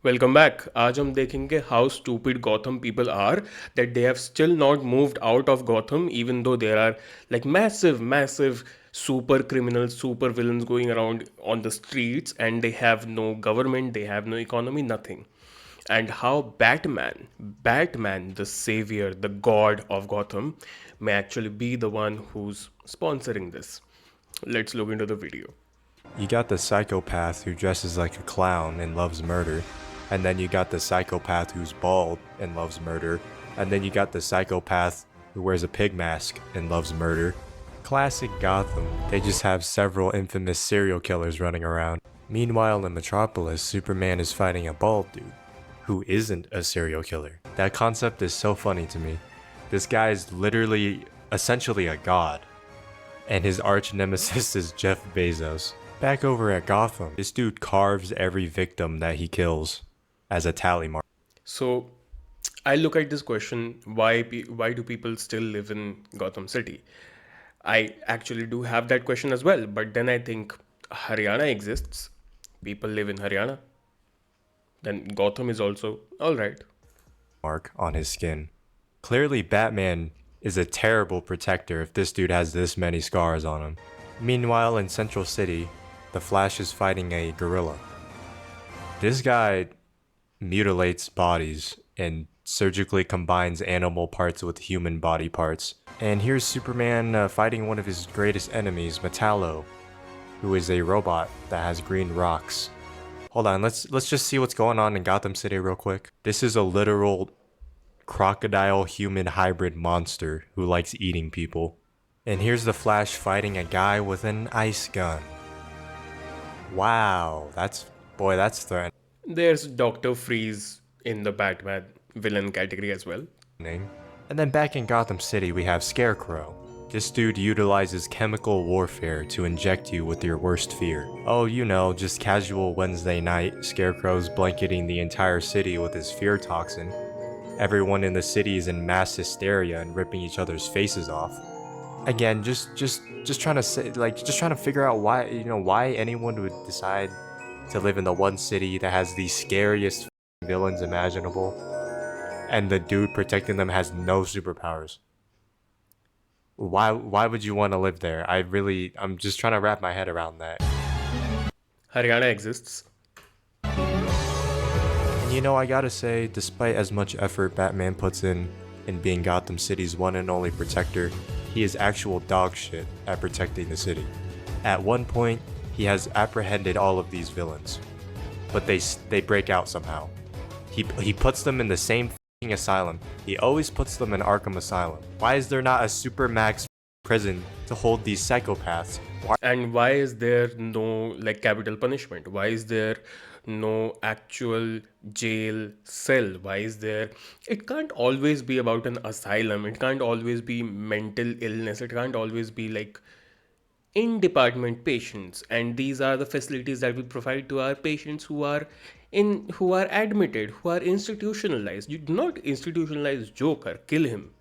Welcome back. आज हम देखेंगे how stupid Gotham people are that they have still not moved out of Gotham even though there are like massive super criminals, super villains going around on the streets, and they have no government, they have no economy, nothing. And how Batman, the savior, the god of Gotham, may actually be the one who's sponsoring this. Let's look into the video. You got the psychopath who dresses like a clown and loves murder, and then you got the psychopath who's bald and loves murder, and then you got the psychopath who wears a pig mask and loves murder. Classic Gotham, they just have several infamous serial killers running around. Meanwhile in Metropolis, Superman is fighting a bald dude who isn't a serial killer. That concept is so funny to me. This guy is literally essentially a god, and his arch nemesis is Jeff Bezos. Back over at Gotham, this dude carves every victim that he kills as a tally mark. So I look at this question: why do people still live in Gotham City? I actually do have that question as well, but then I think Haryana exists. People live in Haryana. Then Gotham is also all right. Mark on his skin. Clearly, Batman is a terrible protector if this dude has this many scars on him. Meanwhile, in Central City, the Flash is fighting a gorilla. This guy mutilates bodies and surgically combines animal parts with human body parts. And here's Superman fighting one of his greatest enemies, Metallo, who is a robot that has green rocks. Hold on, let's just see what's going on in Gotham City real quick. This is a literal crocodile human hybrid monster who likes eating people. And here's the Flash fighting a guy with an ice gun. Wow, that's threatening. There's Doctor Freeze in the Batman villain category as well. And then back in Gotham City, we have Scarecrow. This dude utilizes chemical warfare to inject you with your worst fear. Oh, you know, just casual Wednesday night, Scarecrow's blanketing the entire city with his fear toxin. Everyone in the city is in mass hysteria and ripping each other's faces off. Again, just trying to say, just trying to figure out why anyone would decide to live in the one city that has the scariest villains imaginable, and the dude protecting them has no superpowers. Why would you want to live there? I'm just trying to wrap my head around that. Haryana exists. And I gotta say, despite as much effort Batman puts in being Gotham City's one and only protector, he is actual dog shit at protecting the city. At one point, he has apprehended all of these villains, but they break out somehow. He puts them in the same f***ing asylum. He always puts them in Arkham Asylum. Why is there not a supermax prison to hold these psychopaths? And why is there no capital punishment? Why is there no actual jail cell? Why is there? It can't always be about an asylum. It can't always be mental illness. It can't always be in department patients. And these are the facilities that we provide to our patients who are admitted, who are institutionalized. You do not institutionalize Joker, kill him.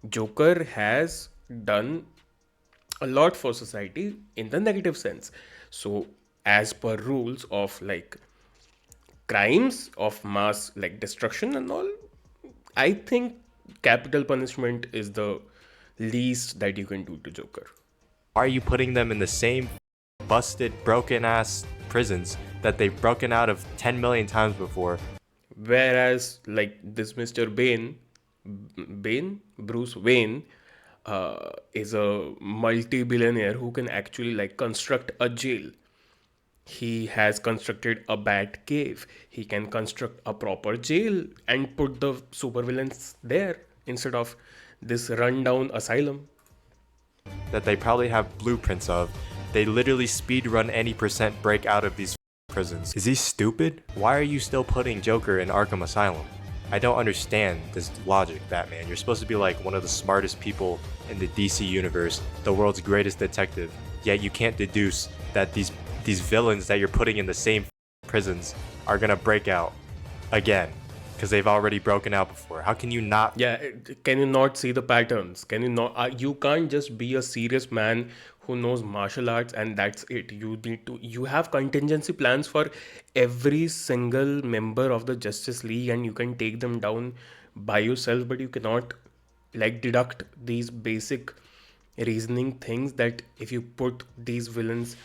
Joker has done a lot for society in the negative sense. So, as per rules of crimes of mass destruction and all, I think capital punishment is the least that you can do to Joker. Why are you putting them in the same busted, broken ass prisons that they've broken out of 10 million times before? Whereas, this Mr. Bruce Wayne, is a multi-billionaire who can actually construct a jail. He has constructed a bat cave. He can construct a proper jail and put the supervillains there instead of this rundown asylum. That they probably have blueprints of. They literally speedrun any percent break out of these prisons. Is he stupid? Why are you still putting Joker in Arkham Asylum? I don't understand this logic, Batman. You're supposed to be one of the smartest people in the DC universe, the world's greatest detective, yet you can't deduce that these villains that you're putting in the same prisons are gonna break out again. because they've already broken out before. How can you not Yeah, can you not see the patterns? Can you not? You can't just be a serious man who knows martial arts and that's it. You need to. You have contingency plans for every single member of the Justice League, and you can take them down by yourself. But you cannot, like, deduct these basic reasoning things that if you put these villains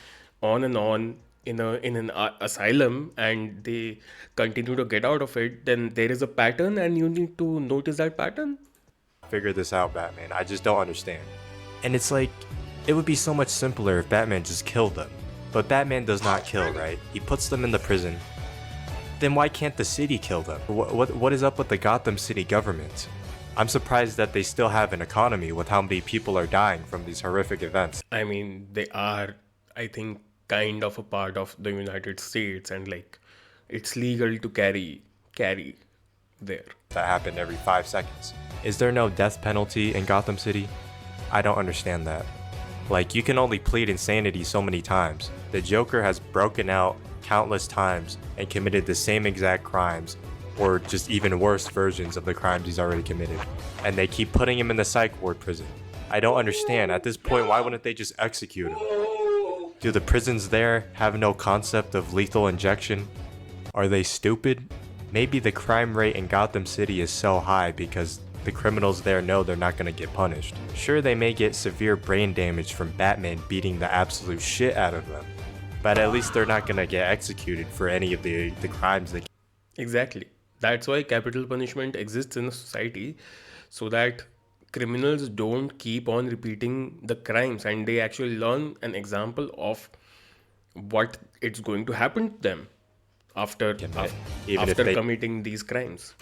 on and on in an asylum and they continue to get out of it, then there is a pattern and you need to notice that pattern. figure this out, Batman? I just don't understand. And it's like, it would be so much simpler if Batman just killed them. But Batman does not kill, right? He puts them in the prison. Then why can't the city kill them? What is up with the Gotham City government? I'm surprised that they still have an economy with how many people are dying from these horrific events. I mean, they are, I think, kind of a part of the United States, and like it's legal to carry there. That happened every 5 seconds. Is there no death penalty in Gotham City? I don't understand that. Like, you can only plead insanity so many times. The Joker has broken out countless times and committed the same exact crimes, or just even worse versions of the crimes he's already committed. And they keep putting him in the psych ward prison. I don't understand. At this point, why wouldn't they just execute him? Do the prisons there have no concept of lethal injection? Are they stupid? Maybe the crime rate in Gotham City is so high because the criminals there know they're not going to get punished. Sure, they may get severe brain damage from Batman beating the absolute shit out of them, but at least they're not going to get executed for any of the crimes they. Exactly. That's why capital punishment exists in a society, so that criminals don't keep on repeating the crimes and they actually learn an example of what it's going to happen to them after Commit, even if after they committing these crimes.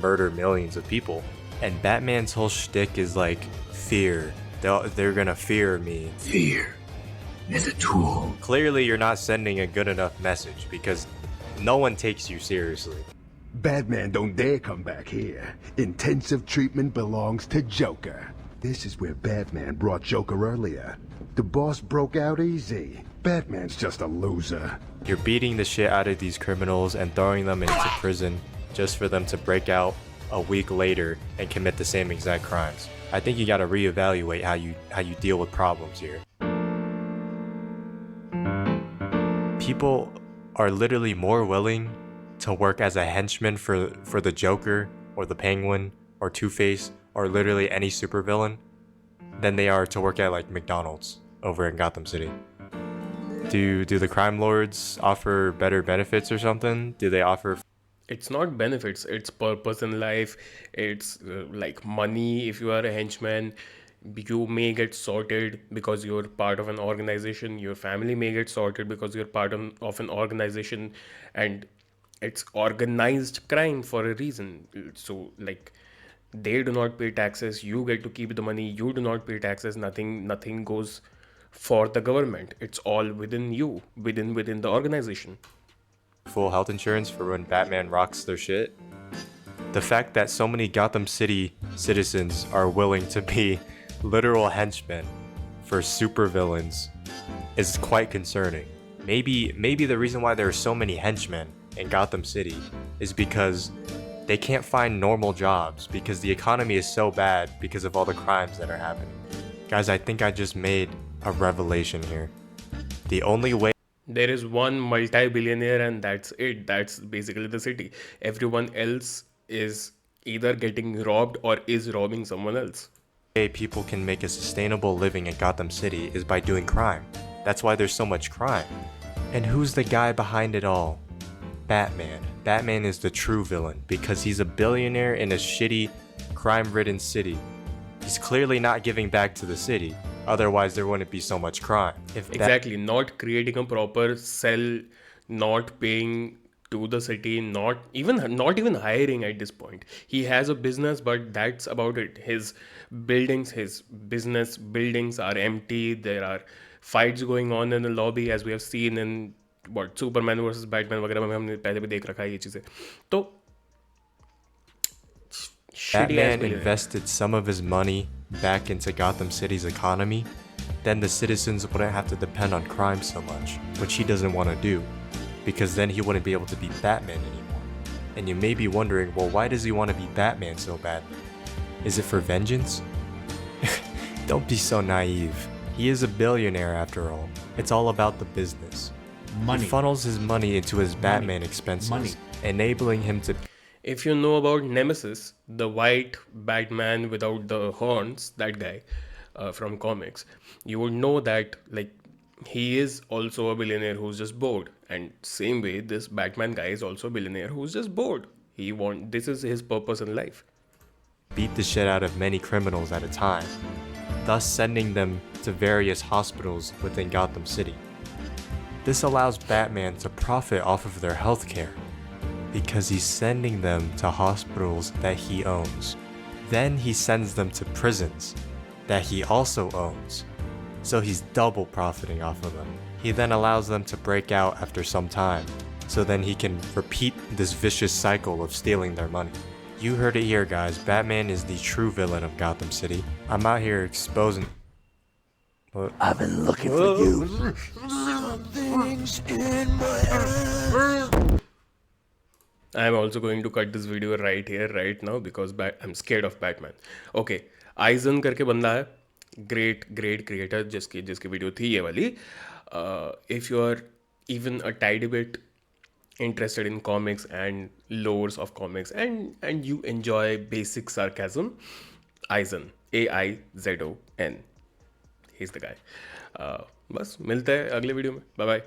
murder millions of people. And Batman's whole shtick is like fear. They're gonna fear me. Fear is a tool. Clearly, you're not sending a good enough message because no one takes you seriously. Batman don't dare come back here. Intensive treatment belongs to Joker. This is where Batman brought Joker earlier. The boss broke out easy. Batman's just a loser. You're beating the shit out of these criminals and throwing them into prison just for them to break out a week later and commit the same exact crimes. I think you gotta reevaluate how you deal with problems here. People are literally more willing to work as a henchman for the Joker or the Penguin or Two-Face or literally any supervillain than they are to work at like McDonald's over in Gotham City. Do the crime lords offer better benefits or something? Do they offer It's not benefits, it's purpose in life. It's like money. If you are a henchman, you may get sorted because you're part of an organization. Your family may get sorted because you're part of an organization, and it's organized crime for a reason. So, like, they do not pay taxes. You get to keep the money. You do not pay taxes. Nothing goes for the government. It's all within you, within the organization. full health insurance for when Batman rocks their shit? The fact that so many Gotham City citizens are willing to be literal henchmen for supervillains is quite concerning. Maybe the reason why there are so many henchmen in Gotham City is because they can't find normal jobs because the economy is so bad because of all the crimes that are happening. Guys, I think I just made a revelation here. The only way There is one multi-billionaire and that's it. That's basically the city. Everyone else is either getting robbed or is robbing someone else. people can make a sustainable living in Gotham City is by doing crime. That's why there's so much crime. And who's the guy behind it all? Batman. Batman is the true villain because he's a billionaire in a shitty, crime-ridden city. He's clearly not giving back to the city. Otherwise, there wouldn't be so much crime. Exactly. Not creating a proper cell, not paying to the city, not even hiring at this point. He has a business, but that's about it. His business buildings are empty. There are fights going on in the lobby, as we have seen in what Superman versus Batman वगैरह में हमने पहले भी देख रखा है ये चीजें. तो shitty ass Batman billionaire. invested some of his money back into Gotham City's economy, then the citizens wouldn't have to depend on crime so much, which he doesn't want to do, because then he wouldn't be able to be Batman anymore. And you may be wondering, well, why does he want to be Batman so bad? Is it for vengeance? Don't be so naive. He is a billionaire after all. It's all about the business. Money. He funnels his money into his Batman expenses, Money. enabling him to... If you know about Nemesis, the white Batman without the horns, that guy from comics, you would know that like he is also a billionaire who's just bored. And same way, this Batman guy is also a billionaire who's just bored. This is his purpose in life. beat the shit out of many criminals at a time, thus sending them to various hospitals within Gotham City. This allows Batman to profit off of their healthcare, because he's sending them to hospitals that he owns. Then he sends them to prisons that he also owns, so he's double profiting off of them. He then allows them to break out after some time, so then he can repeat this vicious cycle of stealing their money. You heard it here, guys. Batman is the true villain of Gotham City. I'm out here exposing... What? I've been looking for you. Something's in my ass. I'm also going to cut this video right here, right now, because I'm scared of Batman. Okay, Eisen करके बंदा है, great creator जिसकी video थी ये वाली. If you are even a tiny bit interested in comics and lores of comics and you enjoy basic sarcasm, Eisen, AIZON, he's the guy. बस मिलते हैं अगले वीडियो में. Bye bye.